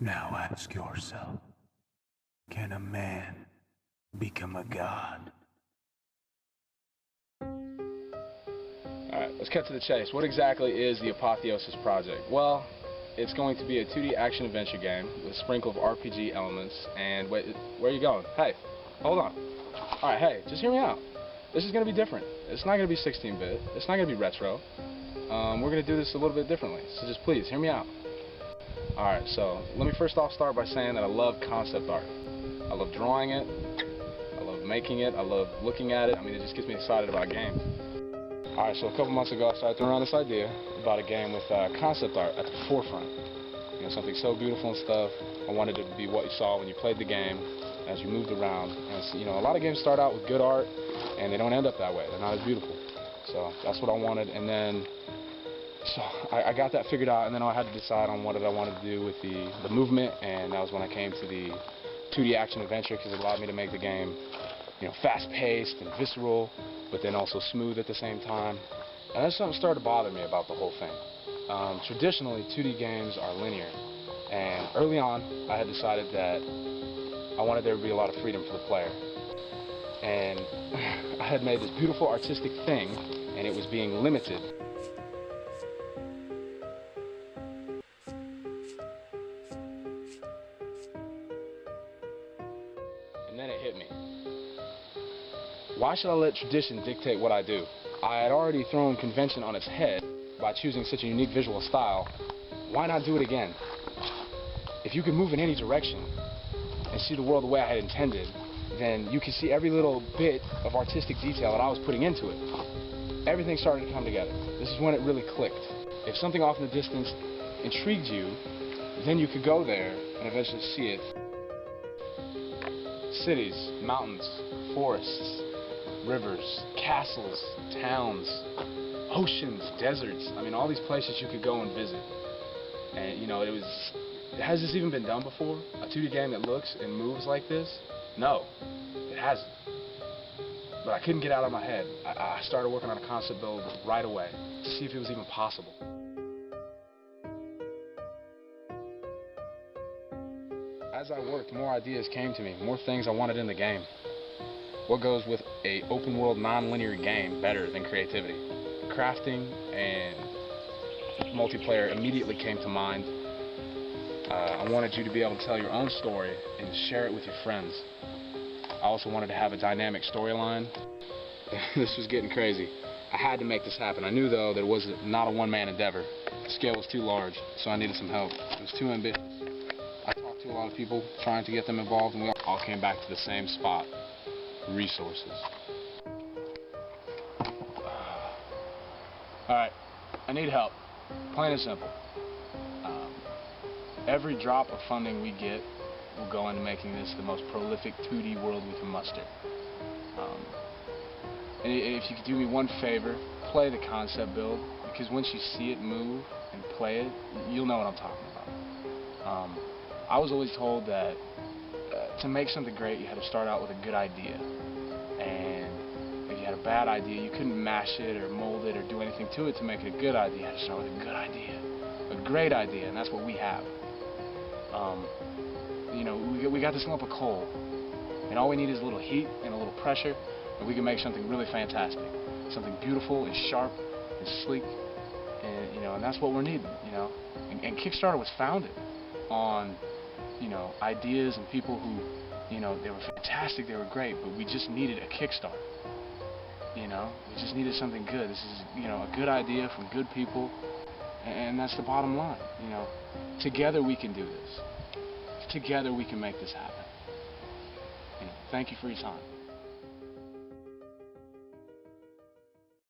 Now ask yourself, can a man become a god? Alright, let's cut to the chase. What exactly is the Apotheosis project? Well, it's going to be a 2D action-adventure game with a sprinkle of RPG elements. And wait, where are you going? Hey, hold on. Alright, hey, just hear me out. This is going to be different. It's not going to be 16-bit. It's not going to be retro. We're going to do this a little bit differently. So just please, hear me out. Alright, so let me first off start by saying that I love concept art. I love drawing it. I love making it. I love looking at it. I mean, it just gets me excited about games. Alright, so a couple months ago I started throwing around this idea about a game with concept art at the forefront. You know, something so beautiful and stuff. I wanted it to be what you saw when you played the game as you moved around. And you know, a lot of games start out with good art and they don't end up that way. They're not as beautiful. So that's what I wanted. And then so I got that figured out, and then I had to decide on what I wanted to do with the movement, and that was when I came to the 2D action adventure, because it allowed me to make the game, you know, fast-paced and visceral, but then also smooth at the same time. And then something started to bother me about the whole thing. Traditionally, 2D games are linear, and early on, I had decided that I wanted there to be a lot of freedom for the player. And I had made this beautiful artistic thing, and it was being limited. And then it hit me. Why should I let tradition dictate what I do? I had already thrown convention on its head by choosing such a unique visual style. Why not do it again? If you could move in any direction and see the world the way I had intended, then you could see every little bit of artistic detail that I was putting into it. Everything started to come together. This is when it really clicked. If something off in the distance intrigued you, then you could go there and eventually see it. Cities, mountains, forests, rivers, castles, towns, oceans, deserts. I mean, all these places you could go and visit. And, you know, has this even been done before? A 2D game that looks and moves like this? No, it hasn't. But I couldn't get out of my head. I started working on a concept build right away to see if it was even possible. As I worked, more ideas came to me, more things I wanted in the game. What goes with an open world non-linear game better than creativity? Crafting and multiplayer immediately came to mind. I wanted you to be able to tell your own story and share it with your friends. I also wanted to have a dynamic storyline. This was getting crazy. I had to make this happen. I knew though that it was not a one-man endeavor. The scale was too large, so I needed some help. It was too ambitious. I talked to a lot of people trying to get them involved, and we all came back to the same spot: resources. Alright, I need help. Plain and simple. Every drop of funding we get will go into making this the most prolific 2D world we can muster. And if you could do me one favor, play the concept build, because once you see it move and play it, you'll know what I'm talking about. I was always told that to make something great, you had to start out with a good idea. And if you had a bad idea, you couldn't mash it or mold it or do anything to it to make it a good idea. You had to start with a good idea, a great idea, and that's what we have. You know, we got this lump of coal, and all we need is a little heat and a little pressure, and we can make something really fantastic, something beautiful and sharp and sleek, and you know, and that's what we're needing. You know, and Kickstarter was founded on, you know, ideas and people who, you know, they were fantastic, they were great, but we just needed a kickstart. You know, we just needed something good. This is, you know, a good idea from good people, and that's the bottom line. You know, together we can do this. Together we can make this happen. You know, thank you for your time.